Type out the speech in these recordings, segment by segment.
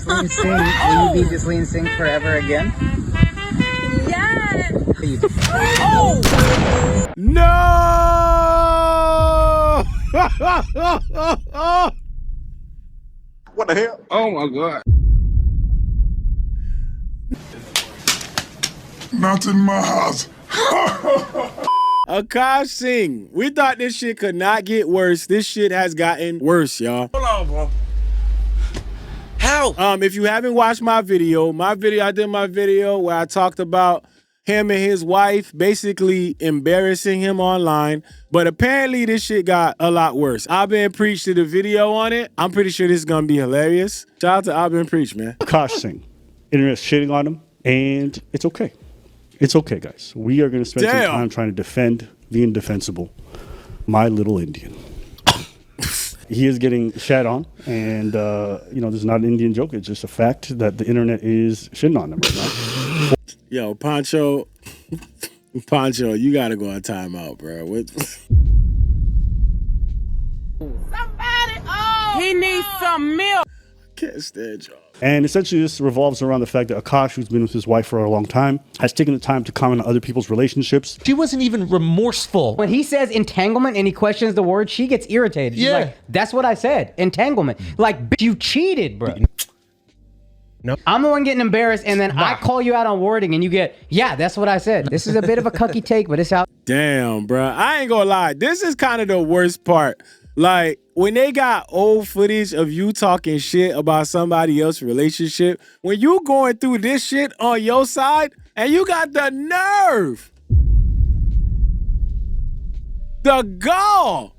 Ghislaine Singh, will you be Ghislaine Singh forever again? Yes! Oh! No! What the hell? Oh my God. Not in my house. Akash Singh, we thought this shit could not get worse. This shit has gotten worse, y'all. Hold on, bro. How? If you haven't watched my video, I did my video where I talked about him and his wife basically embarrassing him online. But apparently this shit got a lot worse. I've been preached to the video on it. I'm pretty sure this is gonna be hilarious. Shout out to I've been preached, man. Akash Singh, internet shitting on him, and it's okay. It's okay, guys. We are going to spend some time trying to defend the indefensible, my little Indian. He is getting shat on, and you know, this is not an Indian joke. It's just a fact that the internet is shitting on him right now. Yo, Pancho, you gotta go on timeout, bro. He needs some milk. Can't stand y'all. And essentially, this revolves around the fact that Akash, who's been with his wife for a long time, has taken the time to comment on other people's relationships. She wasn't even remorseful. When he says entanglement and he questions the word, she gets irritated. She's like, that's what I said, entanglement. Like, bitch, you cheated, bro. No. I'm the one getting embarrassed, and then I call you out on wording, and you get, yeah, that's what I said. This is a bit of a cucky take, but it's out. Damn, bro. I ain't gonna lie. This is kind of the worst part. Like, when they got old footage of you talking shit about somebody else's relationship, when you going through this shit on your side, and you got the nerve, the gall,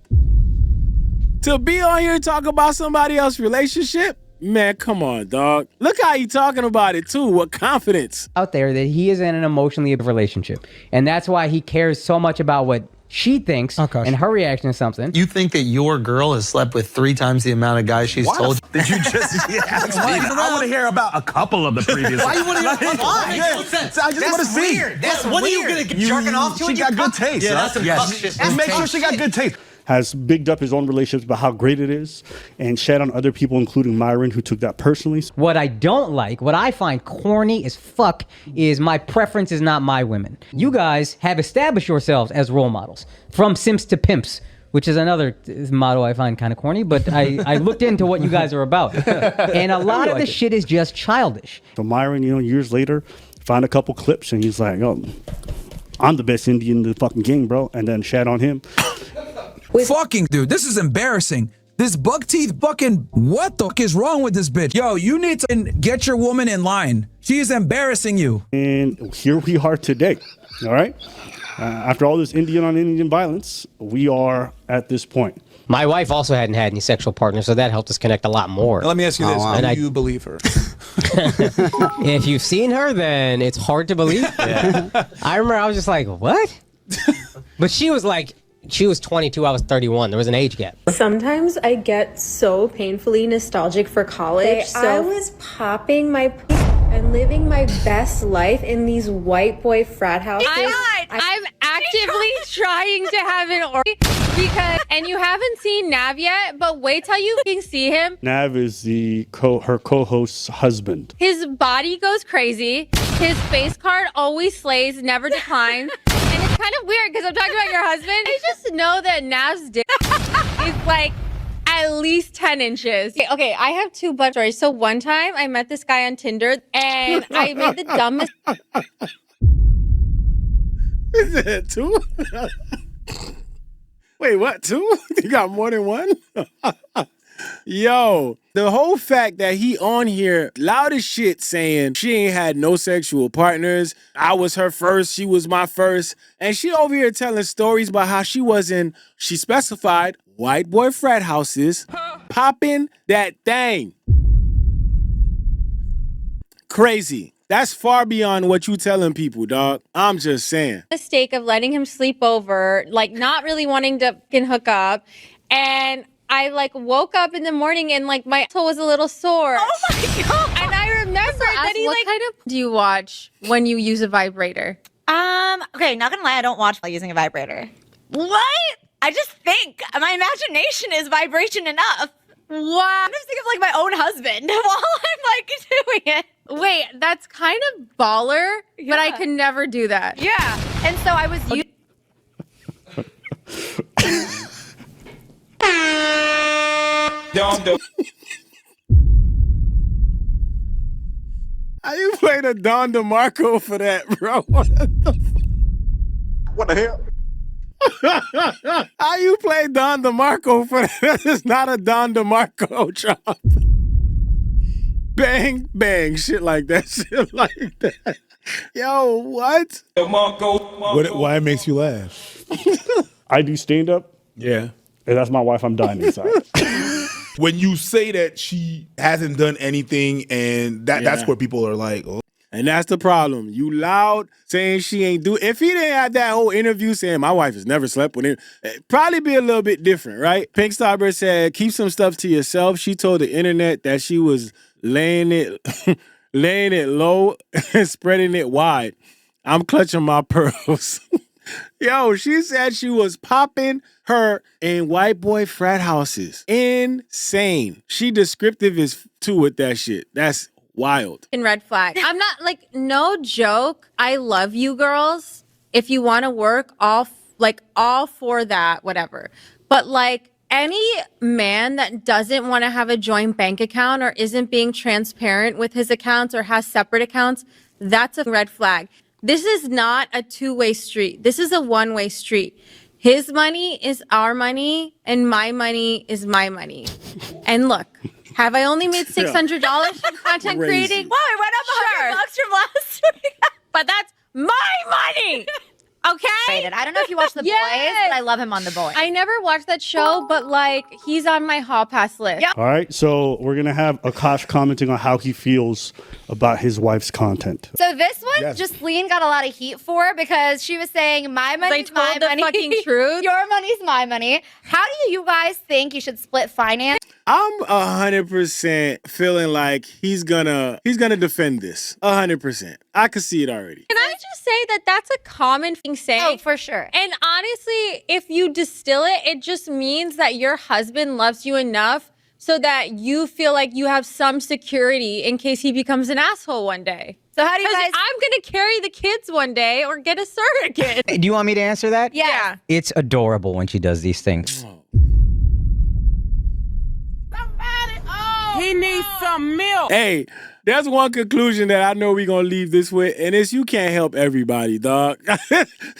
to be on here talking about somebody else's relationship, man, come on, dog. Look how you talking about it, too, with confidence. Out there that he is in an emotionally abusive relationship, and that's why he cares so much about what she thinks and her reaction to something. You think that your girl has slept with 3 times the amount of guys she's told? Did you just ask me? I want to hear about a couple of the previous. Why you want to hear? Why? I just want to see. Weird. That's what are you gonna get jerking off to? She got good taste. Yeah, that's some cuck shit. Make sure she got good taste. Has bigged up his own relationships about how great it is and shat on other people, including Myron, who took that personally. What I don't like, what I find corny as fuck, is my preference is not my women. You guys have established yourselves as role models. From simps to pimps, which is another motto I find kind of corny, but I looked into what you guys are about. And a lot of the shit is just childish. So Myron, you know, years later, found a couple clips and he's like, oh, I'm the best Indian in the fucking game, bro. And then shat on him. Fucking dude, this is embarrassing. This bug teeth fucking, what the fuck is wrong with this bitch? Yo, you need to get your woman in line. She is embarrassing you. And here we are today, all right? After all this Indian on Indian violence, we are at this point. My wife also hadn't had any sexual partners, so that helped us connect a lot more. Now, let me ask you this, do you believe her? If you've seen her, then it's hard to believe. Yeah. I remember I was just like, what? But she was like, she was 22, I was 31. There was an age gap. Sometimes I get so painfully nostalgic for college. So I was popping my and living my best life in these white boy frat houses. I'm actively trying to have an orgy because, and you haven't seen Nav yet, but wait till you can see him. Nav is her co-host's husband. His body goes crazy. His face card always slays, never declines. And it's kind of weird because I'm talking about your husband. I just know that Nav's dick is like at least 10 inches. Okay, I have 2 butt stories. So one time I met this guy on Tinder and I made the dumbest. Is it 2? Wait, what? 2? You got more than one? Yo, the whole fact that he on here loud as shit saying she ain't had no sexual partners. I was her first. She was my first. And she over here telling stories about how she was in, she specified, white boy frat houses, popping that thing. Crazy. That's far beyond what you telling people, dog. I'm just saying. Mistake of letting him sleep over, like not really wanting to fucking hook up. And I like woke up in the morning and like my toe was a little sore. Oh my God. And I remember that he what kind of do you watch when you use a vibrator? Okay, not gonna lie, I don't watch while using a vibrator. What? I just think my imagination is vibration enough. Wow. I'm just thinking of like my own husband while I'm like That's kind of baller, but I could never do that. Yeah. And so I was How you play the Don DeMarco for that, bro? What the hell? How you play Don DeMarco for that? It's not a Don DeMarco drop. Bang, bang, shit like that, shit like that. Yo, what? Why it makes you laugh? I do stand up. Yeah. And that's my wife. I'm dying inside. When you say that she hasn't done anything, and that's where people are like, oh. And that's the problem. You loud saying she ain't do. If he didn't have that whole interview saying my wife has never slept with him, it'd probably be a little bit different, right? Pink Starber said, keep some stuff to yourself. She told the internet that she was laying it low and spreading it wide. I'm clutching my pearls. Yo, she said she was popping her in white boy frat houses. Insane. She descriptive as too with that shit. That's wild. In red flag. I'm not like, no joke. I love you girls. If you want to work, all for that, whatever. But like any man that doesn't want to have a joint bank account or isn't being transparent with his accounts or has separate accounts, that's a red flag. This is not a two-way street. This is a one-way street. His money is our money and my money is my money. And look, have I only made $600 from content creating? Wow, it went up $100 from last week. But that's my money. Okay? I don't know if you watched The Boys, but I love him on The Boys. I never watched that show, but like he's on my hall pass list. All right, so we're gonna have Akash commenting on how he feels about his wife's content. So this one, Justine got a lot of heat for because she was saying, my money's my money. Fucking truth. Your money's my money. How do you guys think you should split finance? I'm 100% feeling like he's gonna defend this. 100%. I can see it already. Can I just say that that's a common thing saying? Oh, for sure. And honestly, if you distill it, it just means that your husband loves you enough so that you feel like you have some security in case he becomes an asshole one day. So how do you guys... I'm going to carry the kids one day or get a surrogate. Do you want me to answer that? Yeah. It's adorable when she does these things. He needs some milk. Hey, there's one conclusion that I know we're going to leave this with, and it's you can't help everybody, dog.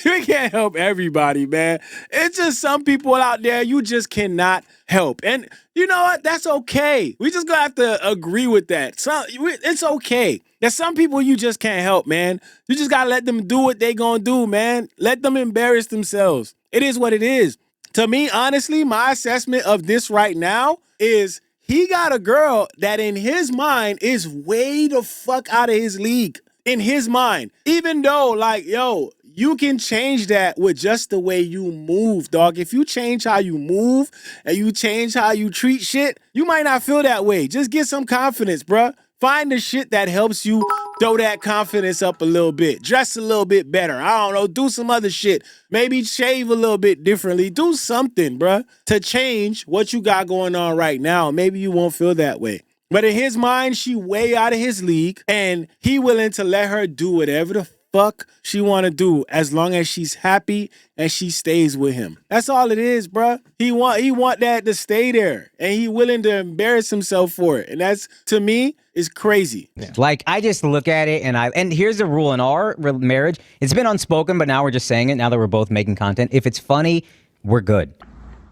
You can't help everybody, man. It's just some people out there you just cannot help. And you know what? That's okay. We just going to have to agree with that. It's okay. There's some people you just can't help, man. You just got to let them do what they going to do, man. Let them embarrass themselves. It is what it is. To me, honestly, my assessment of this right now is he got a girl that in his mind is way the fuck out of his league. In his mind. Even though, like, yo, you can change that with just the way you move, dog. If you change how you move and you change how you treat shit, you might not feel that way. Just get some confidence, bruh. Find the shit that helps you throw that confidence up a little bit. Dress a little bit better. I don't know. Do some other shit. Maybe shave a little bit differently. Do something, bruh, to change what you got going on right now. Maybe you won't feel that way. But in his mind, she way out of his league, and he willing to let her do whatever the fuck she want to do as long as she's happy and she stays with him. That's all it is, bruh. He want that to stay there, and he willing to embarrass himself for it. And that's, to me, is crazy. Like, I just look at it and here's the rule in our marriage. It's been unspoken, but now we're just saying it now that we're both making content. If it's funny, we're good.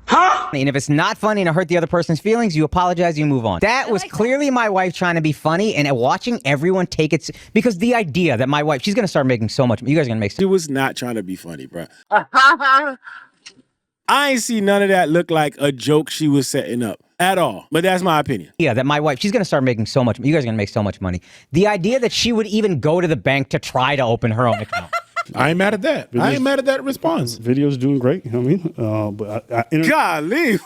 Huh? And if it's not funny and it hurt the other person's feelings, you apologize, you move on. That was clearly my wife trying to be funny and watching everyone take it, because the idea that my wife, she's going to start making so much, you guys are going to make so. She was not trying to be funny, bro. I ain't see none of that look like a joke she was setting up at all. But that's my opinion. Yeah, that my wife, she's going to start making so much, you guys are going to make so much money. The idea that she would even go to the bank to try to open her own account. I ain't mad at that. I ain't mad at that response. Video's doing great. You know what I mean? Golly.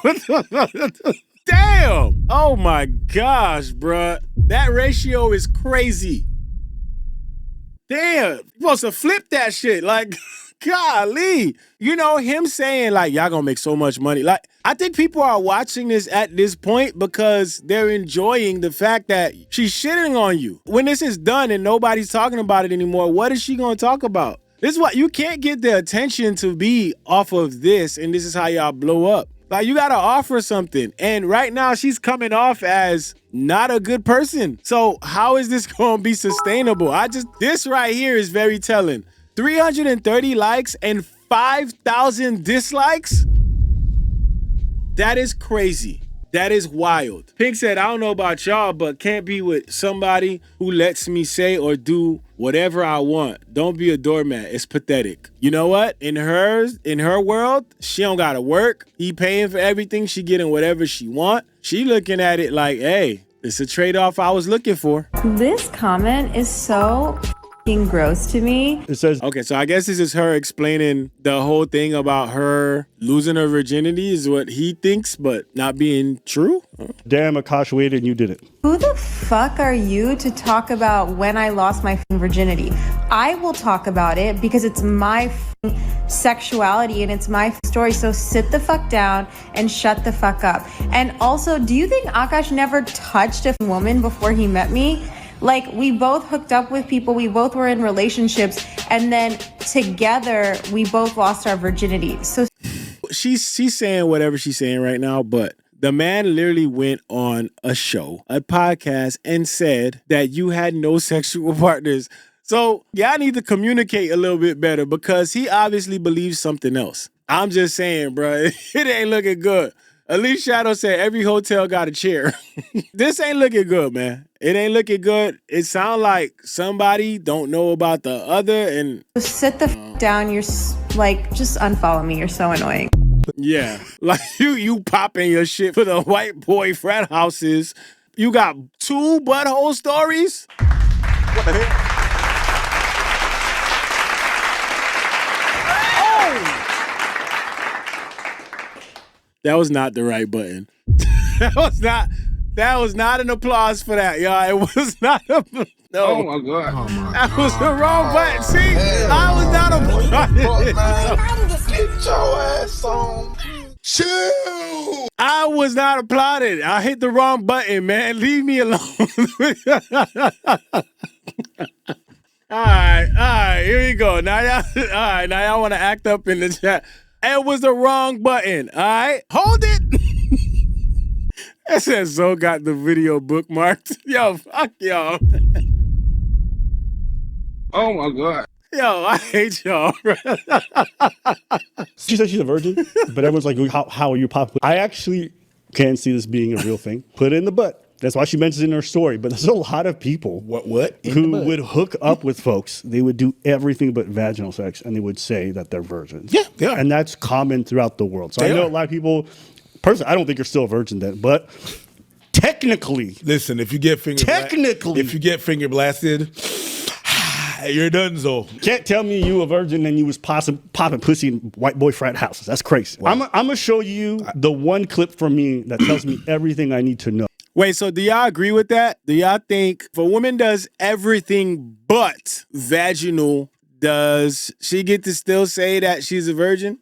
Damn. Oh my gosh, bruh. That ratio is crazy. Damn. You're supposed to flip that shit. Like, golly. You know, him saying, like, y'all gonna make so much money. Like, I think people are watching this at this point because they're enjoying the fact that she's shitting on you. When this is done and nobody's talking about it anymore, what is she going to talk about? This is what you can't get the attention to be off of this, and this is how y'all blow up. Like, you got to offer something. And right now, she's coming off as not a good person. So how is this going to be sustainable? This right here is very telling. 330 likes and 5,000 dislikes? That is crazy. That is wild. Pink said, I don't know about y'all, but can't be with somebody who lets me say or do whatever I want. Don't be a doormat. It's pathetic. You know what? In her world, she don't gotta work. He paying for everything. She getting whatever she want. She looking at it like, hey, it's a trade-off I was looking for. This comment is so gross to me. It says, okay, so I guess this is her explaining the whole thing about her losing her virginity is what he thinks, but not being true. Damn, Akash waited and you did it. Who the fuck are you to talk about when I lost my virginity? I will talk about it because it's my sexuality and it's my story. So sit the fuck down and shut the fuck up. And also, do you think Akash never touched a woman before he met me? Like, we both hooked up with people, we both were in relationships, and then together we both lost our virginity. So she's saying whatever she's saying right now, but the man literally went on a show, a podcast, and said that you had no sexual partners. So y'all need to communicate a little bit better because he obviously believes something else. I'm just saying, bro, it ain't looking good. At least Shadow said every hotel got a chair. This ain't looking good, man. It ain't looking good. It sounds like somebody don't know about the other and... sit the down. You're like, just unfollow me. You're so annoying. Yeah. Like you popping your shit for the white boy frat houses. You got 2 butthole stories? What the hell? That was not the right button. That was not an applause for that, y'all. It was not a... No. Oh my God. That was the wrong button. See, I was not applauding. Get your ass on. Chill. I was not applauding. I hit the wrong button, man. Leave me alone. All right, here we go. Now y'all want to act up in the chat. It was the wrong button, all right? Hold it. It says Zoe got the video bookmarked. Yo, fuck y'all. Oh my God. Yo, I hate y'all, bro. She said she's a virgin, but everyone's like, how are you popping? I actually can see this being a real thing. Put it in the butt. That's why she mentions it in her story. But there's a lot of people who would hook up with folks. They would do everything but vaginal sex, and they would say that they're virgins. Yeah, they are. And that's common throughout the world. So I know a lot of people, personally, I don't think you're still a virgin then, but technically. Listen, if you get finger blasted, you're done, Zoe. Can't tell me you a virgin and you was popping pussy in white boy frat houses. That's crazy. Wow. I'm going to show you the one clip from me that tells me everything I need to know. Wait, so do y'all agree with that? Do y'all think if a woman does everything but vaginal, does she get to still say that she's a virgin?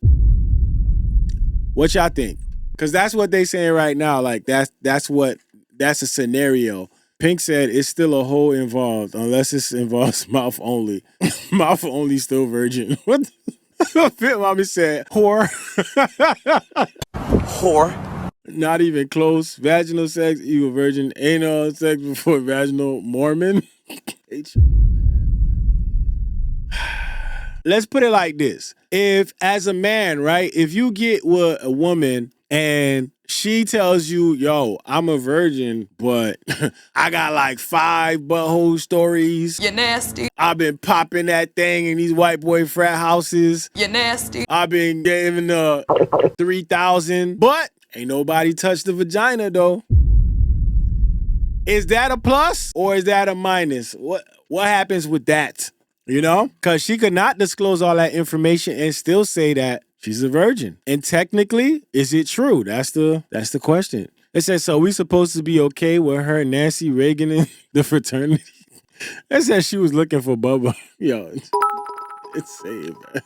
What y'all think? Because that's what they saying right now. Like, that's a scenario. Pink said it's still a hole involved unless it involves mouth only. Mouth only still virgin. What the Fit Mommy said? Whore. Whore. Not even close. Vaginal sex, you a virgin. Anal sex before vaginal, Mormon. Let's put it like this. If, as a man, right, if you get with a woman and she tells you, yo, I'm a virgin, but I got like 5 butthole stories. You're nasty. I've been popping that thing in these white boy frat houses. You're nasty. I've been giving 3,000, but ain't nobody touched the vagina though. Is that a plus or is that a minus? What happens with that? You know? Because she could not disclose all that information and still say that she's a virgin. And technically, is it true? That's the question. It says, so we supposed to be okay with her and Nancy Reagan in the fraternity? It says she was looking for Bubba. Yo, it's saying, man.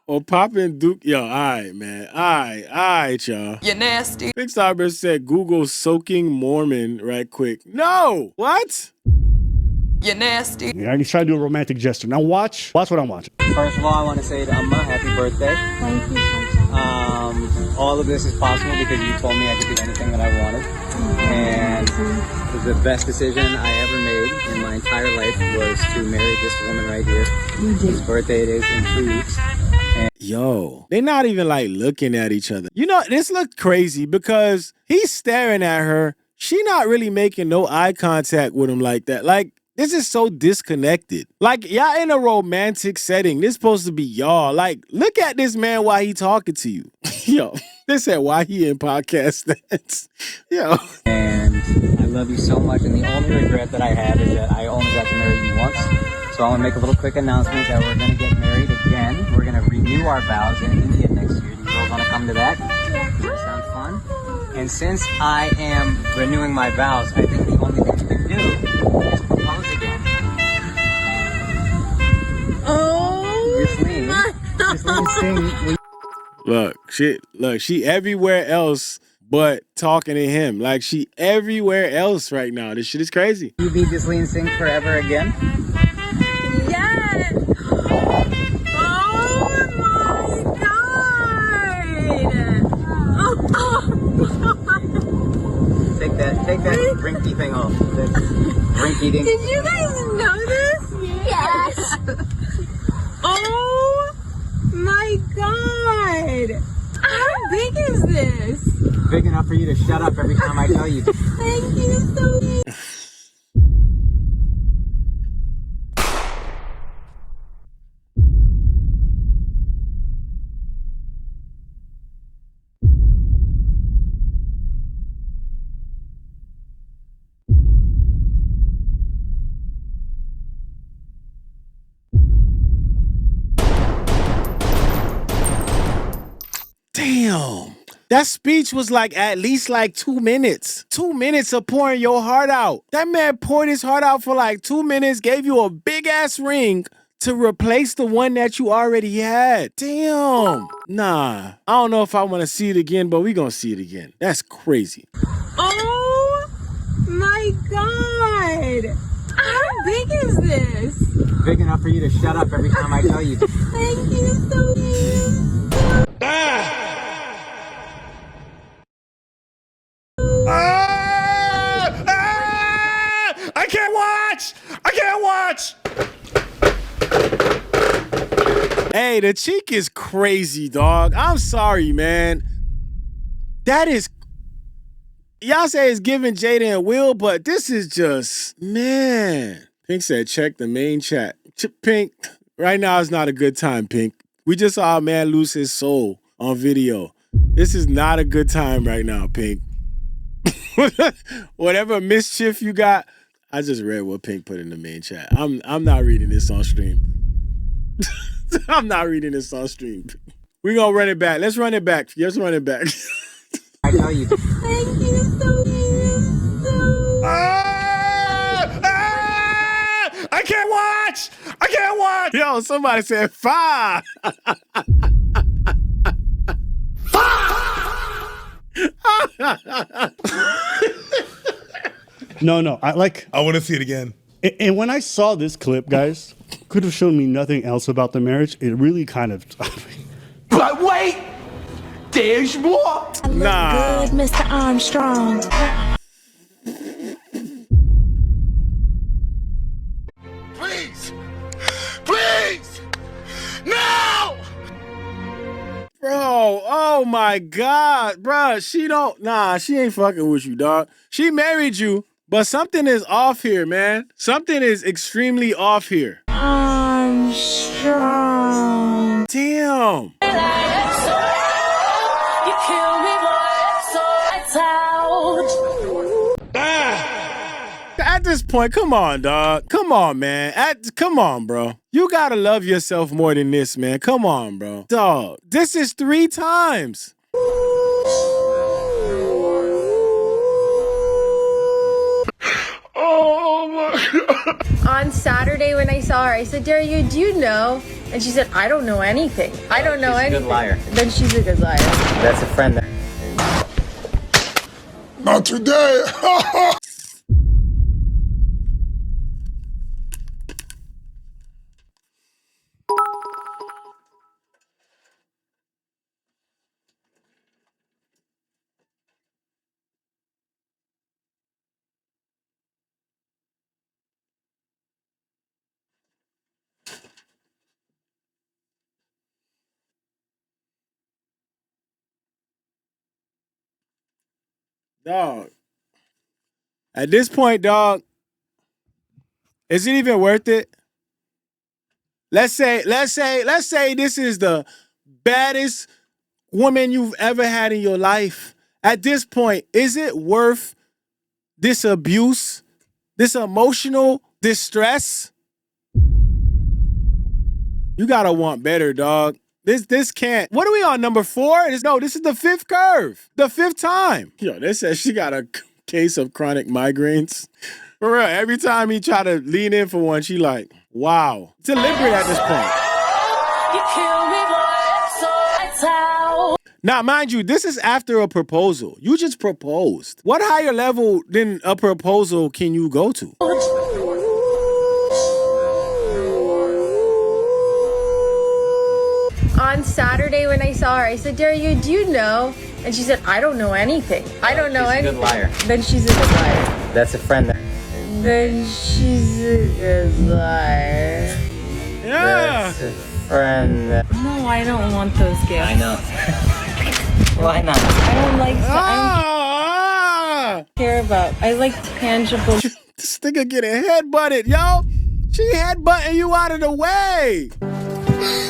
Or popping Duke. Yo, all right, man. All right, y'all. You're nasty. Big Starburst said Google soaking Mormon right quick. No! What? You're nasty. Yeah, he's trying to do a romantic gesture. Now watch what I'm watching. First of all, I want to say to Amma, happy birthday. Thank you so much. All of this is possible because you told me I could do anything that I wanted. And the best decision I ever made in my entire life was to marry this woman right here. Whose birthday it is in 2 weeks. Yo, they're not even like looking at each other. You know, this looked crazy because he's staring at her. She not really making no eye contact with him like that. Like, this is so disconnected. Like, y'all in a romantic setting. This supposed to be y'all. Like, look at this man while he talking to you. Yo, they said why he in podcast stance. Yo. And I love you so much. And the only regret that I have is that I only got to marry you once. So I want to make a little quick announcement that we're going to get married again. We're going to renew our vows in India next year. Do you girls want to come to that? Yeah. Does that sound fun? And since I am renewing my vows, I think the only thing we can do is propose again. Look, she everywhere else but talking to him. Like, she everywhere else right now. This shit is crazy. You be just lean sync forever again? Yes! Oh my god! Take that rinky thing off. That rinky dink. Did you guys know this? Yes! Oh my god! How big is this? Big enough for you to shut up every time I tell you. Thank you so much. Damn. That speech was like at least like 2 minutes. 2 minutes of pouring your heart out. That man poured his heart out for like 2 minutes, gave you a big ass ring to replace the one that you already had. Damn. Nah. I don't know if I want to see it again, but we gonna see it again. That's crazy. Oh my god! How big is this? Big enough for you to shut up every time I tell you. Thank you so much. I can't watch! I can't watch! Hey, the cheek is crazy, dog. I'm sorry, man. That is... Y'all say it's giving Jada and Will, but this is just... Man. Pink said, check the main chat. Pink, right now is not a good time, Pink. We just saw a man lose his soul on video. This is not a good time right now, Pink. Whatever mischief you got, I just read what Pink put in the main chat. I'm not reading this on stream. I'm not reading this on stream. We're gonna run it back. Let's run it back. Let's run it back. I tell you. Thank you so much. I can't watch! I can't watch! Yo, somebody said fire. No, I want to see it again. And when I saw this clip, guys, could have shown me nothing else about the marriage. It really kind of... But wait! There's more! Nah. Good, Mr. Armstrong. Please! Please! No! Bro, oh my God, bro. She ain't fucking with you, dog. She married you, but something is off here, man. Something is extremely off here. Armstrong. Damn. At this point, come on, dog. Come on, man. Come on, bro. You gotta love yourself more than this, man. Come on, bro. Dog, this is 3 times. Oh my On Saturday when I saw her, I said, Daria, do you know? And she said, I don't know anything. I don't know anything. She's a good liar. Then she's a good liar. That's a friend. Not today. Dog. At this point, dog, is it even worth it? Let's say this is the baddest woman you've ever had in your life. At this point, is it worth this abuse, this emotional distress? You gotta want better, dog. This can't. What are we on, number 4? This is the 5th curve. The 5th time. Yo, they said she got a case of chronic migraines. For real, every time he try to lean in for one, she like, wow. Deliberate at this point. Now, mind you, this is after a proposal. You just proposed. What higher level than a proposal can you go to? On Saturday when I saw her, I said, Daria, do you know? And she said, I don't know anything. I don't know anything. She's a good liar. Then she's a good liar. That's a friend. Then she's a good liar. Yeah. That's a friend. No, I don't want those gifts. I know. Why not? I don't like I don't care about. I like tangible. This nigga getting headbutted, yo. She headbutting you out of the way.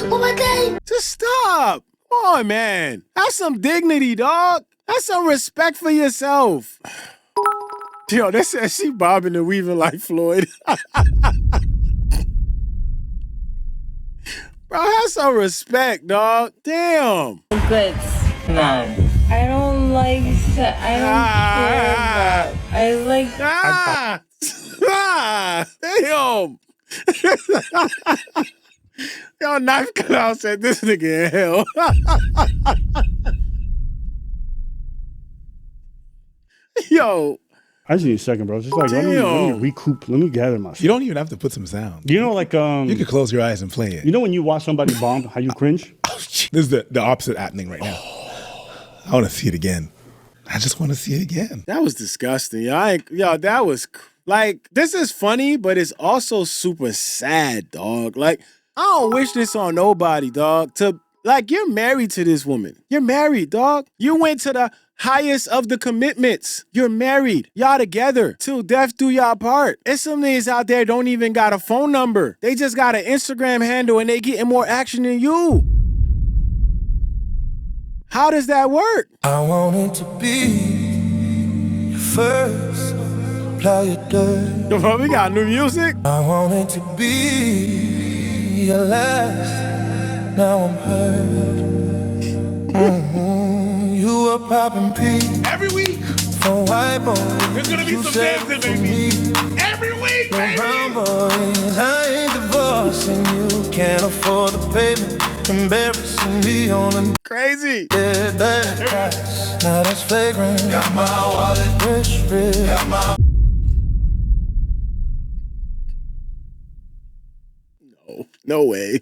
Oh my God. Just stop. Come on, man. Have some dignity, dog. Have some respect for yourself. Yo, they said she bobbing and weaving like Floyd. Bro, have some respect, dog. Damn. Goods. Nah. I don't like that. I don't care about. I like. Damn. Yo, Knife Cut Out said this nigga in hell. Yo. I just need a second, bro. Just like let me recoup. Let me gather myself. You don't even have to put some sound. You know, like you could close your eyes and play it. You know when you watch somebody bomb, how you cringe? This is the opposite happening right now. I want to see it again. I just want to see it again. That was disgusting. Yo, that was like, this is funny, but it's also super sad, dog. Like, I don't wish this on nobody, dog. You're married to this woman. You're married, dog. You went to the highest of the commitments. You're married. Y'all together. Till death do y'all part. There's some niggas out there don't even got a phone number. They just got an Instagram handle and they getting more action than you. How does that work? I wanted to be your first, apply your dirt. We got new music. I wanted to be your last, now I'm hurt. You were popping P every week for white boys. There's gonna be some dancing, baby. Every week, baby. Brown boys, I ain't divorcing you. Can't afford the payment. Embarrassing me on a crazy. Dead price. Now that's flagrant. Got my wallet. Rich. Got my. No way.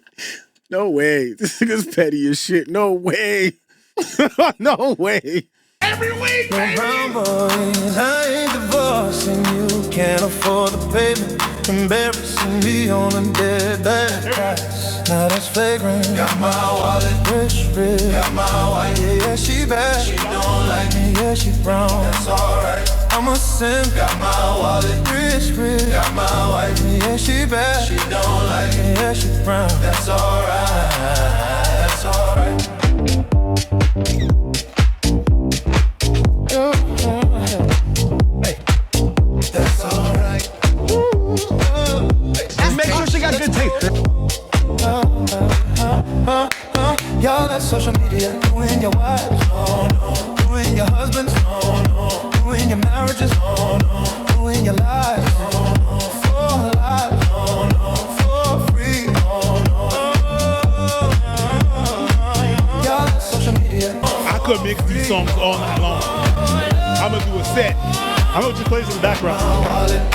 No way. This nigga's petty as shit. No way. No way. Every week, baby. Brown boys, I ain't divorcing you. Can't afford the payment. Embarrassing me on a dead price. Now that's flagrant. Got my wallet. Rich. Got my wife. Yeah, she bad. She don't like me. Yeah, she brown. That's alright. I'm a simp. Got my wallet. Rich. Got my wife. Yeah, she bad. She don't like me. Yeah, she brown. That's alright. That's alright. Hey, that's alright. Make sure she got good taste. Y'all at social media, you and your wives, you and your husbands, you and your marriages, you and your lives. For these songs all night long. I'm gonna do a set. I'm gonna just play this in the background.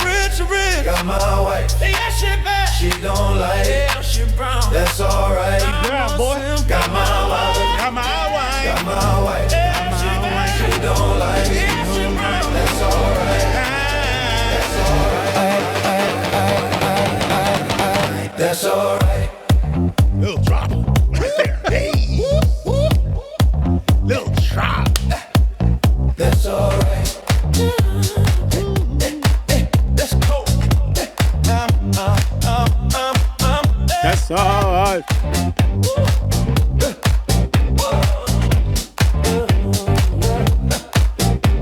Rich, got my wife. Yeah, she bad. She don't like it. Yeah, she brown. That's alright. Yeah, boy. Got my wife. Got my wife. Got my wife. Yeah, she bad. She don't like it. Yeah, she brown. That's alright. That's alright. Little drop right there. Hey. Little drop. That's alright. That's cool. That's all right.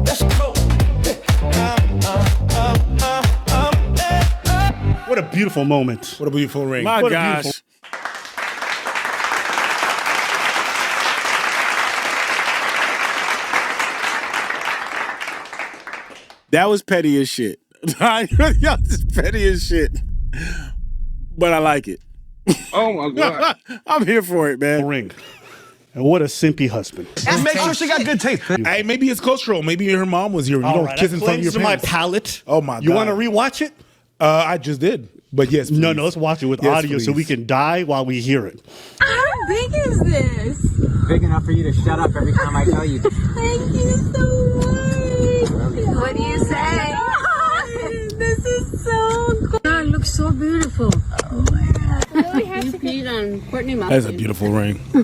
That's cool. What a beautiful moment. What a beautiful ring. My What a gosh. beautiful- That was petty as shit. Y'all just petty as shit. But I like it. Oh my God. I'm here for it, man. Ring. And what a simpy husband. And make sure she got good taste. Hey, maybe it's cultural. Maybe her mom was here. You All don't right, kiss that in front of plays your to my parents. palate. Oh my God. You want to rewatch it? I just did. But yes, No, please. let's watch it with Yes, audio so we please. can die while we hear it. How big is this? Big enough for you to shut up every time I tell you. Thank you so much. What do you say? This is so cool. God, it looks so beautiful. Really has to pee on Courtney Muffin. That's a beautiful ring. You were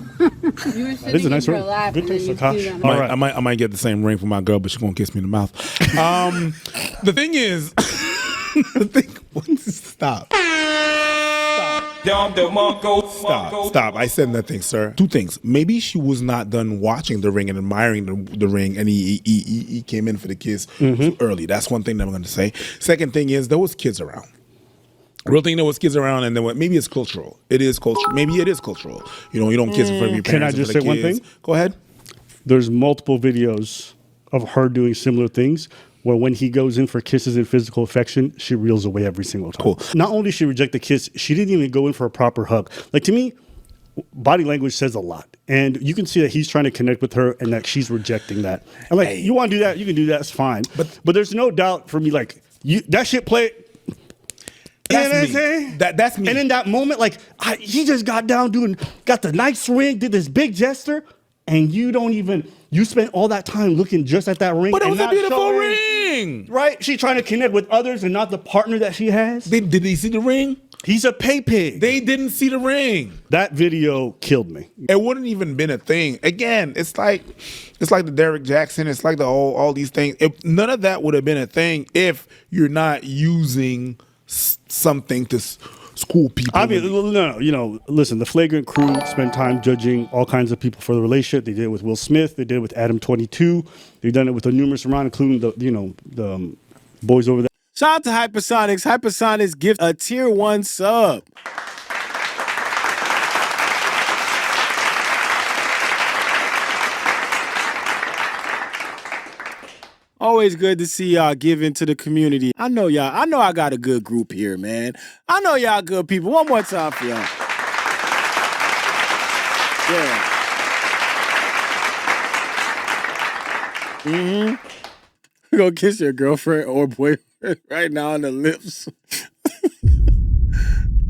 That sitting is a nice in her ring. lap Good and then taste, you Akash. peed on All her. right. I might get the same ring for my girl, but she's gonna kiss me in the mouth. The thing is, stop. Stop. I said nothing, sir. Two things. Maybe she was not done watching The Ring and admiring the ring, and he came in for the kiss too early. That's one thing that I'm going to say. Second thing is, there was kids around. Real thing, there was kids around, and then maybe it's cultural. It is cultural. Maybe it is cultural. You know, you don't kiss in front of your Can I parents. just in front say of one kids. thing? Go ahead. There's multiple videos of her doing similar things where when he goes in for kisses and physical affection, she reels away every single time. Cool. Not only did she reject the kiss, she didn't even go in for a proper hug. Like, to me, body language says a lot. And you can see that he's trying to connect with her and that she's rejecting that. And like, you want to do that, you can do that, it's fine. But there's no doubt for me, like, that shit play. That's you know me. what I'm saying? That's me. And in that moment, like, he just got down got the nice ring, did this big gesture, and you spent all that time looking just at that ring. But it and was a not beautiful showing- ring. Right? She's trying to connect with others and not the partner that she has. Did they see the ring? He's a pay pig. They didn't see the ring. That video killed me. It wouldn't even been a thing. Again, it's like the Derrick Jackson. It's like all these things. None of that would have been a thing if you're not using something to school people. I mean, no, listen, the Flagrant crew spent time judging all kinds of people for the relationship. They did it with Will Smith. They did it with Adam 22. They've done it with a numerous amount, including the boys over there. Shout out to Hypersonics. Hypersonics gift a tier 1 sub. Always good to see y'all give into the community. I know y'all. I know I got a good group here, man. I know y'all good people. One more time for y'all. Yeah. You're gonna kiss your girlfriend or boyfriend right now on the lips.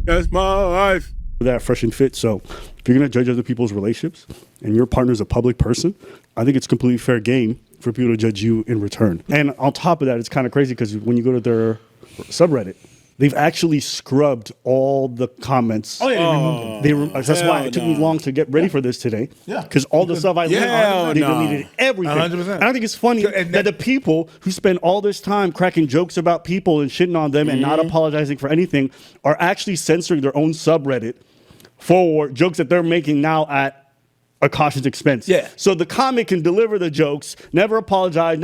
That's my life. That fresh and fit. So if you're going to judge other people's relationships and your partner's a public person, I think it's completely fair game for people to judge you in return. And on top of that, it's kind of crazy because when you go to their subreddit, they've actually scrubbed all the comments. Oh, yeah, they removed them. That's why it took me long to get ready for this today. Yeah. Because all the stuff I linked on, they deleted everything. 100%. And I think it's funny that the people who spend all this time cracking jokes about people and shitting on them and not apologizing for anything are actually censoring their own subreddit for jokes that they're making now at Akash's expense. Yeah. So the comic can deliver the jokes, never apologize,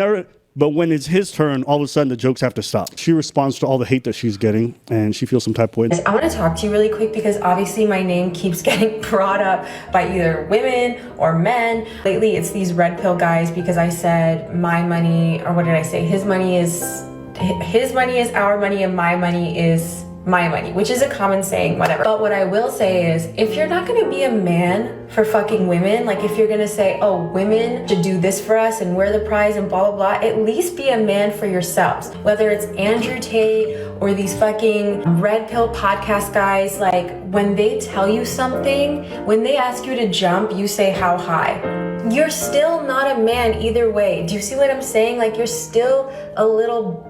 but when it's his turn, all of a sudden the jokes have to stop. She responds to all the hate that she's getting, and she feels some type of way. I want to talk to you really quick because obviously my name keeps getting brought up by either women or men. Lately, it's these red pill guys because I said my money, or what did I say? His money is our money and my money is my money, which is a common saying, whatever. But what I will say is, if you're not gonna be a man for fucking women, like if you're gonna say, oh, women should do this for us and we're the prize and blah, blah, blah, at least be a man for yourselves. Whether it's Andrew Tate or these fucking red pill podcast guys, like when they tell you something, when they ask you to jump, you say how high. You're still not a man either way. Do you see what I'm saying? Like you're still a little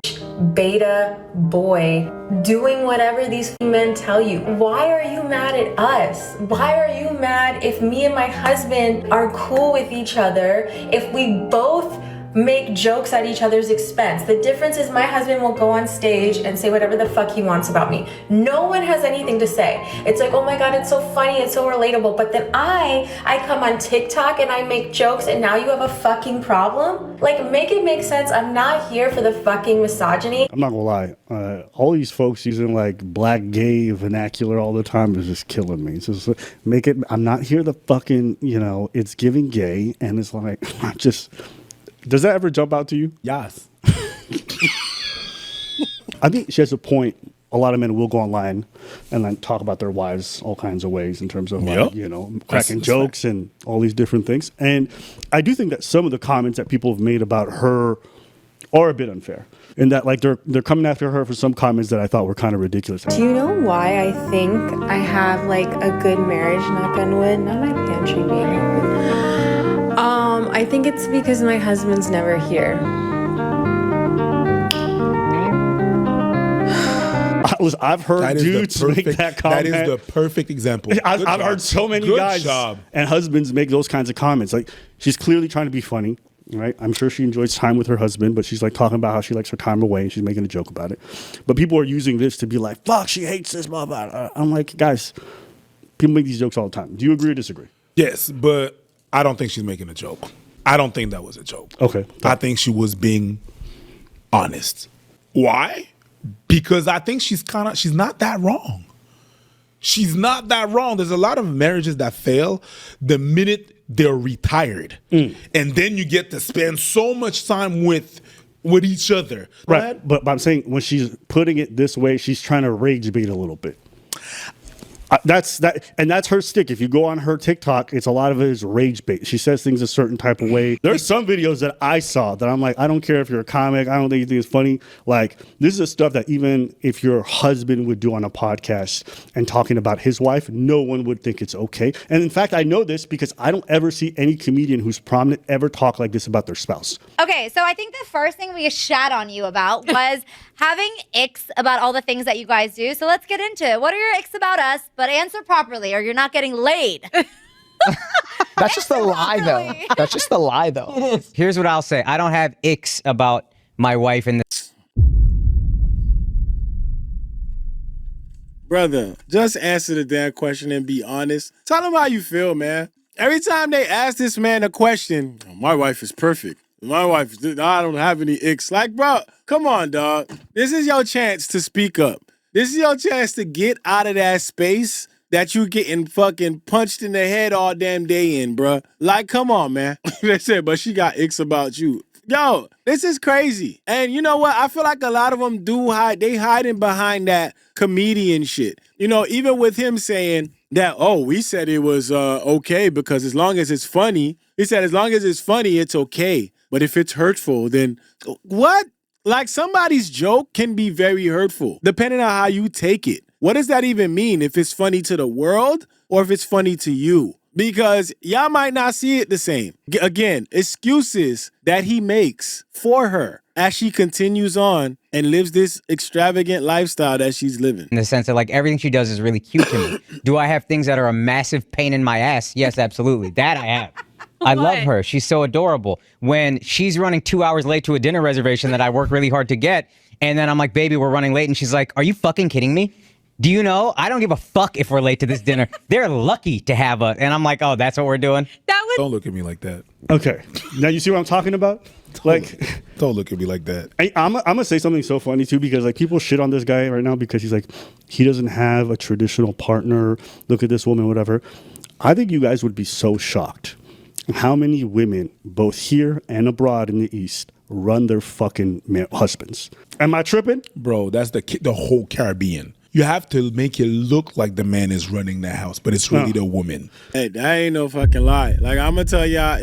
beta boy doing whatever these men tell you. Why are you mad at us? Why are you mad if me and my husband are cool with each other, if we both make jokes at each other's expense? The difference is my husband will go on stage and say whatever the fuck he wants about me. No one has anything to say. It's like, oh my God, it's so funny, it's so relatable. But then I come on TikTok and I make jokes and now you have a fucking problem? Like, make it make sense. I'm not here for the fucking misogyny. I'm not gonna lie. All these folks using like black gay vernacular all the time is just killing me. It's just make it, I'm not here to fucking, you know, it's giving gay. And it's like, I'm just... Does that ever jump out to you? Yes. I think she has a point. A lot of men will go online and then talk about their wives all kinds of ways in terms of, like, you know, cracking jokes and all these different things. And I do think that some of the comments that people have made about her are a bit unfair. In that, like, they're coming after her for some comments that I thought were kind of ridiculous. Do you know why I think I have like a good marriage, knock on wood? Not my pantry being open. I think it's because my husband's never here. Listen, I've heard dudes make that comment. That is the perfect example. I've heard so many guys and husbands make those kinds of comments. Like, she's clearly trying to be funny, right? I'm sure she enjoys time with her husband, but she's like talking about how she likes her time away and she's making a joke about it. But people are using this to be like, fuck, she hates this, blah, blah. I'm like, guys, people make these jokes all the time. Do you agree or disagree? Yes, but I don't think she's making a joke. I don't think that was a joke. Okay. I think she was being honest. Why? Because I think she's not that wrong. She's not that wrong. There's a lot of marriages that fail the minute they're retired. And then you get to spend so much time with each other. Right. But I'm saying when she's putting it this way, she's trying to rage bait a little bit. That's her stick. If you go on her TikTok, it's a lot of it is rage bait. She says things a certain type of way. There's some videos that I saw that I'm like, I don't care if you're a comic, I don't think you think it's funny. Like, this is the stuff that even if your husband would do on a podcast and talking about his wife, no one would think it's okay. And in fact, I know this because I don't ever see any comedian who's prominent ever talk like this about their spouse. Okay, so I think the first thing we shat on you about was having icks about all the things that you guys do. So let's get into it. What are your icks about us? But answer properly or you're not getting laid. That's just a lie, though. That's just a lie, though. Here's what I'll say. I don't have icks about my wife and Brother, just answer the damn question and be honest. Tell them how you feel, man. Every time they ask this man a question, oh, my wife is perfect. My wife is, I don't have any icks. Like, bro, come on, dog. This is your chance to speak up. This is your chance to get out of that space that you getting fucking punched in the head all damn day in, bruh. Like, come on, man. They said, but she got icks about you. Yo, this is crazy. And you know what? I feel like a lot of them do hide. They hiding behind that comedian shit. You know, even with him saying that, oh, we said it was okay because as long as it's funny, he said as long as it's funny, it's okay. But if it's hurtful, then what? Like, somebody's joke can be very hurtful, depending on how you take it. What does that even mean? If it's funny to the world or if it's funny to you? Because y'all might not see it the same. Again, excuses that he makes for her as she continues on and lives this extravagant lifestyle that she's living. in the sense that, like, everything she does is really cute to me. Do I have things that are a massive pain in my ass? Yes, absolutely. That I have. I love her. She's so adorable. When she's running 2 hours late to a dinner reservation that I worked really hard to get, and then I'm like, baby, we're running late. And she's like, are you fucking kidding me? Do you know? I don't give a fuck if we're late to this dinner. They're lucky to have us. And I'm like, oh, that's what we're doing? Don't look at me like that. Okay. Now you see what I'm talking about? Like, don't look at me like that. I'm going to say something so funny, too, because, like, people shit on this guy right now because he's like, he doesn't have a traditional partner. Look at this woman, whatever. I think you guys would be so shocked how many women, both here and abroad in the East, run their fucking husbands. Am I tripping? Bro, that's the whole Caribbean. You have to make it look like the man is running the house, but it's really the woman. Hey, that ain't no fucking lie. Like, I'm gonna tell y'all,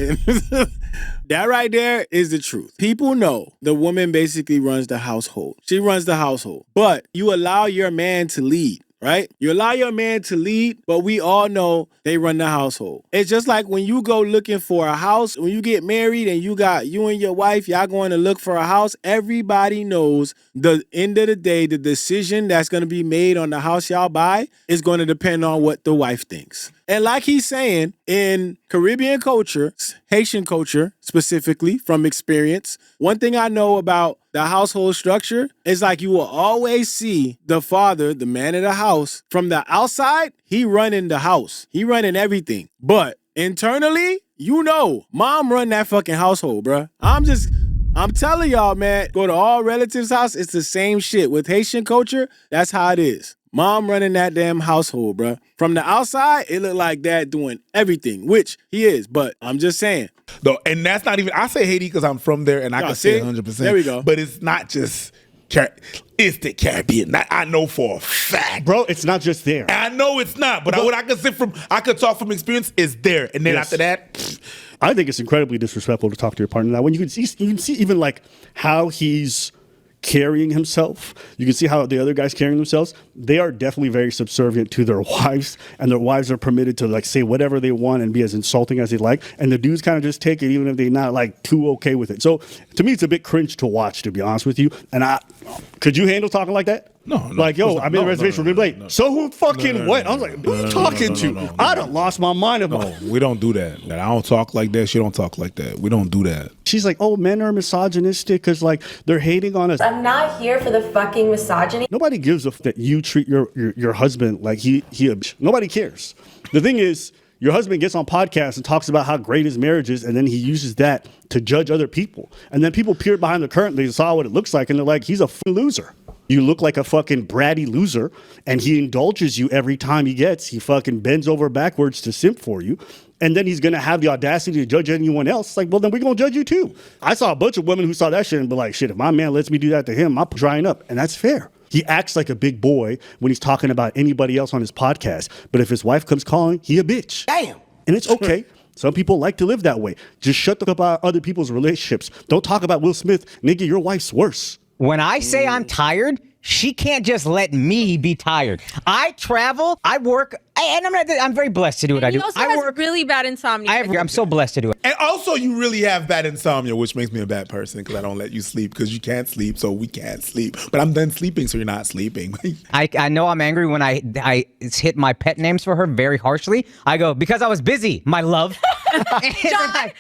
that right there is the truth. People know the woman basically runs the household. She runs the household. But you allow your man to lead. Right? You allow your man to lead, but we all know they run the household. It's just like when you go looking for a house, when you get married and you and your wife, y'all going to look for a house, everybody knows the end of the day, the decision that's going to be made on the house y'all buy is going to depend on what the wife thinks. And like he's saying, in Caribbean culture, Haitian culture specifically, from experience, one thing I know about the household structure is like you will always see the father, the man of the house, from the outside, he running the house. He running everything. But internally, you know, mom run that fucking household, bruh. I'm telling y'all, man, go to all relatives' house, it's the same shit. With Haitian culture, that's how it is. Mom running that damn household, bruh. From the outside, it look like dad doing everything, which he is, but I'm just saying. No, and that's not even, I say Haiti because I'm from there and I can say 100%. There we go. But it's not just, it's the Caribbean. I know for a fact. Bro, it's not just there. I know it's not, but what I could talk from experience is there. And then after that, I think it's incredibly disrespectful to talk to your partner that when you can see even like how he's carrying himself. You can see how the other guys carrying themselves. They are definitely very subservient to their wives, and their wives are permitted to like say whatever they want and be as insulting as they like. And the dudes kind of just take it, even if they're not like too okay with it. So to me, it's a bit cringe to watch, to be honest with you. And could you handle talking like that? No. Like, yo, I'm in a reservation. We're going to be late. So who fucking what? I was like, who are you talking to? I done lost my mind about. No, we don't do that. I don't talk like that. She don't talk like that. We don't do that. She's like, oh, men are misogynistic because like they're hating on us. I'm not here for the fucking misogyny. Nobody gives a f that you treat your husband like he a bitch. Nobody cares. The thing is, your husband gets on podcasts and talks about how great his marriage is, and then he uses that to judge other people. And then people peer behind the curtain, they saw what it looks like, and they're like, he's a loser. You look like a fucking bratty loser, and he indulges you every time he fucking bends over backwards to simp for you. And then he's going to have the audacity to judge anyone else. It's like, well, then we're going to judge you too. I saw a bunch of women who saw that shit and be like, shit, if my man lets me do that to him, I'm drying up. And that's fair. He acts like a big boy when he's talking about anybody else on his podcast. But if his wife comes calling, he a bitch. Damn. And it's okay. Some people like to live that way. Just shut the fuck up about other people's relationships. Don't talk about Will Smith. Nigga, your wife's worse. When I say I'm tired, she can't just let me be tired. I travel, I work, and I'm very blessed to do what I do. He also I has work really bad insomnia. I'm so blessed to do it. And also, you really have bad insomnia, which makes me a bad person because I don't let you sleep because you can't sleep, so we can't sleep. But I'm done sleeping, so you're not sleeping. I know I'm angry when I hit my pet names for her very harshly. I go, because I was busy, my love. I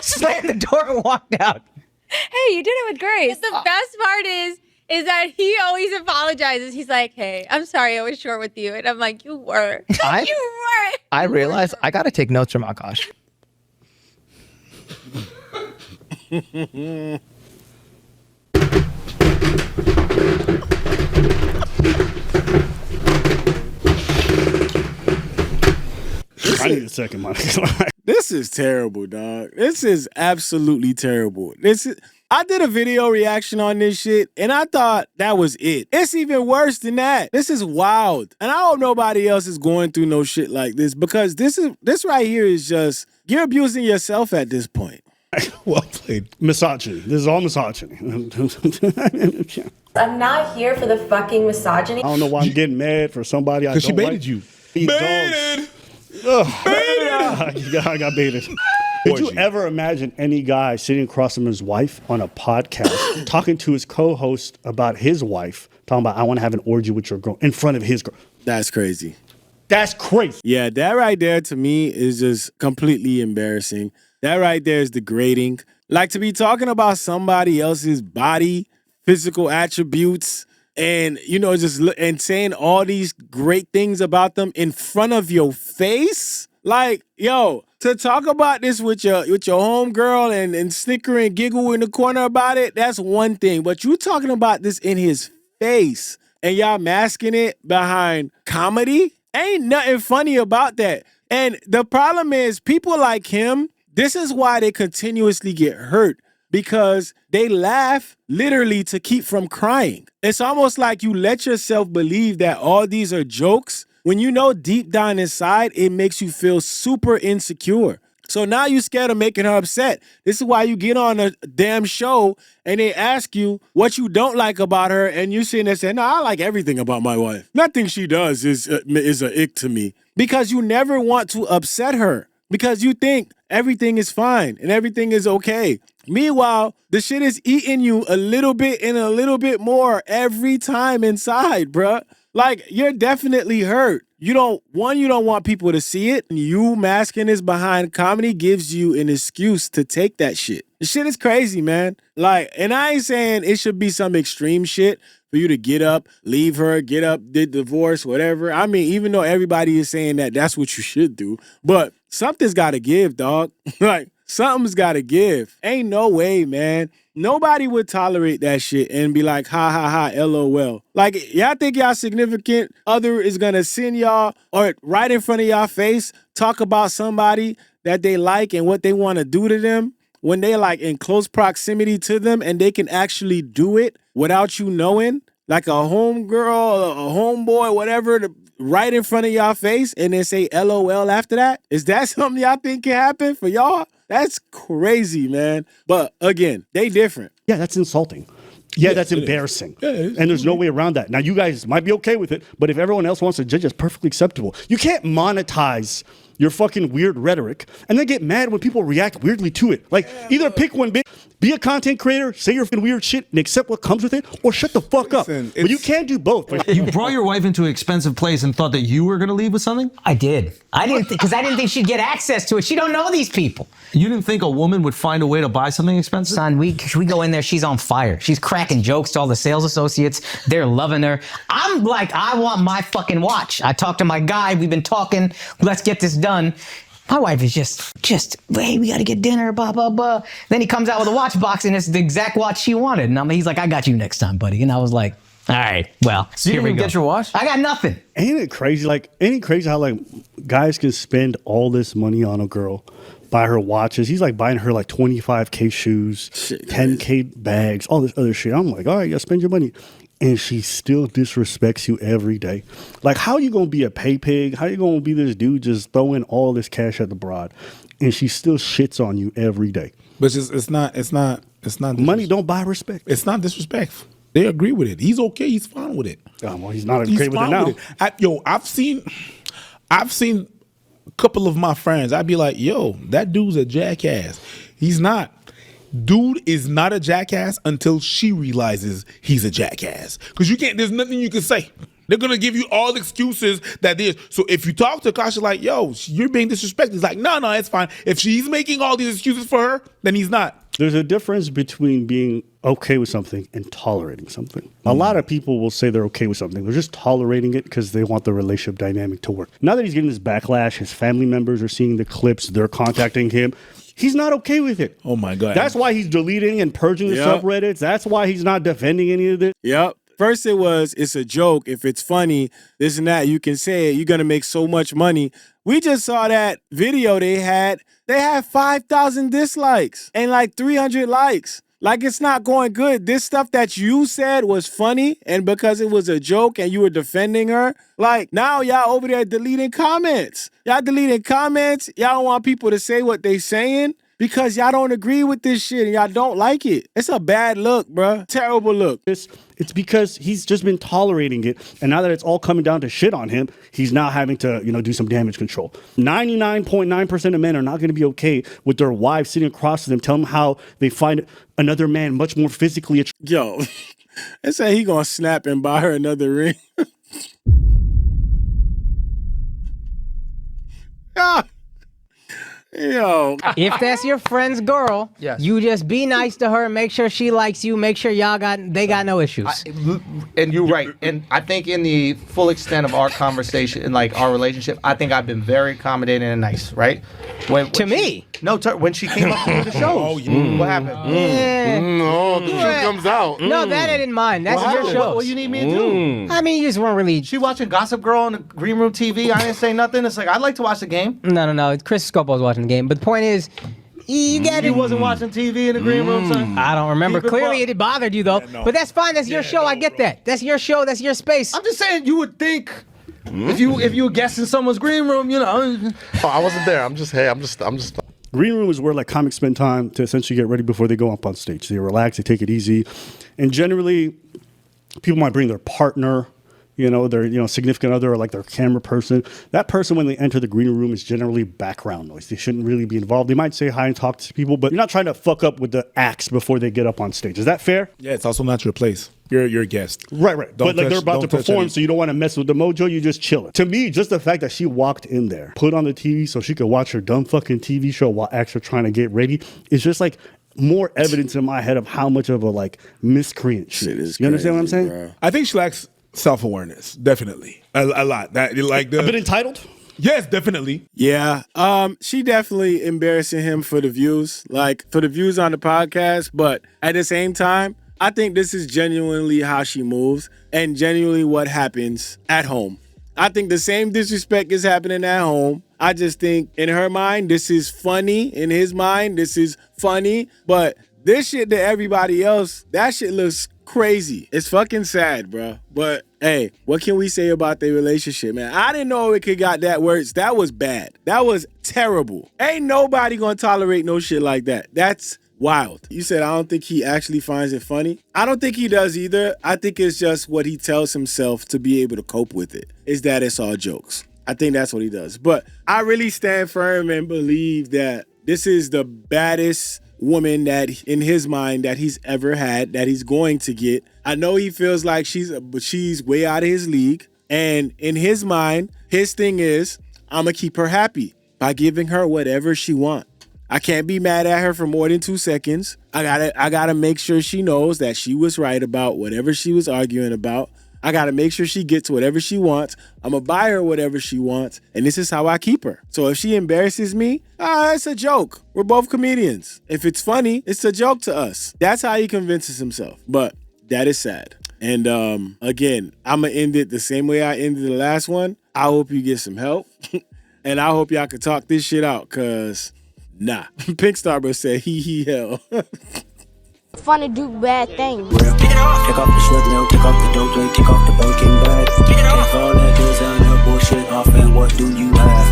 slammed the door and walked out. Hey, you did it with grace. The best part is that he always apologizes. He's like, hey, I'm sorry I was short with you. And I'm like, you were. You were. I realized I got to take notes from Akash. I need a second, Mike. This is terrible, dog. This is absolutely terrible. I did a video reaction on this shit, and I thought that was it. It's even worse than that. This is wild. And I hope nobody else is going through no shit like this, because this right here is just, you're abusing yourself at this point. Well played. Misogyny. This is all misogyny. I'm not here for the fucking misogyny. I don't know why I'm getting mad for somebody I don't like. Because she baited you. Baited! I got baited. Did you ever imagine any guy sitting across from his wife on a podcast talking to his co-host about his wife, talking about, I want to have an orgy with your girl in front of his girl? That's crazy. That's crazy. Yeah, that right there to me is just completely embarrassing. That right there is degrading. Like, to be talking about somebody else's body, physical attributes, and, you know, and saying all these great things about them in front of your face. Like, yo, to talk about this with your homegirl and snicker and giggle in the corner about it, that's one thing. But you talking about this in his face and y'all masking it behind comedy? Ain't nothing funny about that. And the problem is, people like him, this is why they continuously get hurt. because they laugh literally to keep from crying. It's almost like you let yourself believe that all these are jokes when you know deep down inside it makes you feel super insecure. So now you're scared of making her upset. This is why you get on a damn show and they ask you what you don't like about her, and you're sitting there saying, no, I like everything about my wife. Nothing she does is a ick to me. Because you never want to upset her. Because you think everything is fine and everything is okay. Meanwhile, the shit is eating you a little bit and a little bit more every time inside, bruh. Like, you're definitely hurt. You don't want people to see it. You masking this behind comedy gives you an excuse to take that shit. The shit is crazy, man. Like, and I ain't saying it should be some extreme shit for you to get up, leave her, get up, did divorce, whatever. I mean, even though everybody is saying that that's what you should do, but something's got to give, dog. Like, something's got to give. Ain't no way, man. Nobody would tolerate that shit and be like, ha, ha, ha, LOL. Like, y'all think y'all significant other is going to send y'all or right in front of y'all face talk about somebody that they like and what they want to do to them when they like in close proximity to them and they can actually do it without you knowing? Like a homegirl, a homeboy, whatever, right in front of y'all face and then say LOL after that? Is that something y'all think can happen for y'all? That's crazy, man. But again, they different. Yeah, that's insulting. Yeah, that's embarrassing. Yeah, and there's no way around that. Now, you guys might be okay with it, but if everyone else wants to judge, it's perfectly acceptable. You can't monetize your fucking weird rhetoric and then get mad when people react weirdly to it. Like, either pick one, be a content creator, say your weird shit and accept what comes with it, or shut the fuck up. But you can't do both. You brought your wife into an expensive place and thought that you were going to leave with something? I did. I didn't because I didn't think she'd get access to it. She don't know these people. You didn't think a woman would find a way to buy something expensive? Son, we go in there, she's on fire. She's cracking jokes to all the sales associates. They're loving her. I'm like, I want my fucking watch. I talked to my guy. We've been talking. Let's get this done. My wife is just, hey, we got to get dinner, blah, blah, blah. Then he comes out with a watch box, and it's the exact watch she wanted. And he's like, I got you next time, buddy. And I was like, all right, well, so here we go. Get your watch? I got nothing. Ain't it crazy? Like, ain't it crazy how, like, guys can spend all this money on a girl, buy her watches. He's, like, buying her, like, 25K shoes, 10K bags, all this other shit. I'm like, all right, you spend your money. And she still disrespects you every day. Like, how you gonna be a pay pig? How you gonna be this dude just throwing all this cash at the broad, and she still shits on you every day? But it's not. Money don't buy respect. It's not disrespectful. They agree with it. He's okay. He's fine with it. Well, he's not okay with it now. I've seen a couple of my friends. I'd be like, yo, that dude's a jackass. He's not. Dude is not a jackass until she realizes he's a jackass. Because there's nothing you can say. They're going to give you all the excuses that there's. So if you talk to Akash, like, yo, you're being disrespected. He's like, no, it's fine. If she's making all these excuses for her, then he's not. There's a difference between being okay with something and tolerating something. A lot of people will say they're okay with something. They're just tolerating it because they want the relationship dynamic to work. Now that he's getting this backlash, his family members are seeing the clips, they're contacting him. He's not okay with it. Oh, my God. That's why he's deleting and purging the subreddits. That's why he's not defending any of this. Yep. First it's a joke. If it's funny, this and that, you can say it. You're going to make so much money. We just saw that video they had. They had 5,000 dislikes and like 300 likes. Like, it's not going good. This stuff that you said was funny, and because it was a joke and you were defending her, like, now y'all over there deleting comments. Y'all deleting comments. Y'all don't want people to say what they saying because y'all don't agree with this shit and y'all don't like it. It's a bad look, bruh. Terrible look. It's because he's just been tolerating it, and now that it's all coming down to shit on him, he's now having to, do some damage control. 99.9% of men are not going to be okay with their wives sitting across from them, telling them how they find another man much more physically attractive. Yo, they say he gonna snap and buy her another ring. Yo. If that's your friend's girl, you just be nice to her, make sure she likes you, make sure they got no issues. And you're right. And I think in the full extent of our conversation and like our relationship, I think I've been very accommodating and nice, right? When me? No, when she came up to the shows. What happened? The truth comes out. No, that I didn't mind. That's your show. What do you need me to do? I mean, you just weren't really. She watching Gossip Girl on the Green Room TV. I didn't say nothing. It's like, I'd like to watch the game. No. Chris Scopo was watching the game. But the point is, You got You it. wasn't watching TV in the green room, son? I don't remember. Keep it Clearly, buck. it bothered you though. But that's fine. That's your show. I get that. That's your show. That's your space. I'm just saying, you would think if you were guessing someone's green room, you know. Oh, I wasn't there. I'm just. Green room is where like comics spend time to essentially get ready before they go up on stage. They relax, they take it easy, and generally, people might bring their partner, their significant other or like their camera person. That person, when they enter the green room, is generally background noise. They shouldn't really be involved. They might say hi and talk to people, but you're not trying to fuck up with the acts before they get up on stage. Is that fair? Yeah, it's also not your place. You're a guest. Right. Don't But like touch- they're about to don't touch perform, any- so you don't want to mess with the mojo. You just chill it. To me, just the fact that she walked in there, put on the TV so she could watch her dumb fucking TV show while acts are trying to get ready, is just like more evidence in my head of how much of a like miscreant she is. You understand what I'm saying? I think she lacks self-awareness. Definitely, a lot. That like the a bit entitled. Yes, definitely. Yeah. She definitely embarrassing him for the views, like for the views on the podcast. But at the same time, I think this is genuinely how she moves and genuinely what happens at home. I think the same disrespect is happening at home. I just think in her mind, this is funny. In his mind, this is funny. But this shit to everybody else, that shit looks crazy. It's fucking sad, bro. But hey, what can we say about their relationship, man? I didn't know it could got that worse. That was bad. That was terrible. Ain't nobody gonna tolerate no shit like that. That's wild. You said I don't think he actually finds it funny. I don't think he does either. I think it's just what he tells himself to be able to cope with it, is that it's all jokes. I think that's what he does. But I really stand firm and believe that this is the baddest woman that in his mind that he's ever had, that he's going to get. I know he feels like she's way out of his league. And in his mind, his thing is, I'm gonna keep her happy by giving her whatever she wants. I can't be mad at her for more than 2 seconds. I gotta make sure she knows that she was right about whatever she was arguing about. I gotta make sure she gets whatever she wants. I'm gonna buy her whatever she wants, and this is how I keep her. So if she embarrasses me, it's a joke. We're both comedians. If it's funny, it's a joke to us. That's how he convinces himself. But that is sad. And again, I'm gonna end it the same way I ended the last one. I hope you get some help, and I hope y'all can talk this shit out, cause nah. Pink Starburst said hell. Fun to do bad things. Take off the short nail, take off the dope, take off the broken bag. Take all that good sound, that bullshit off, and what do you have?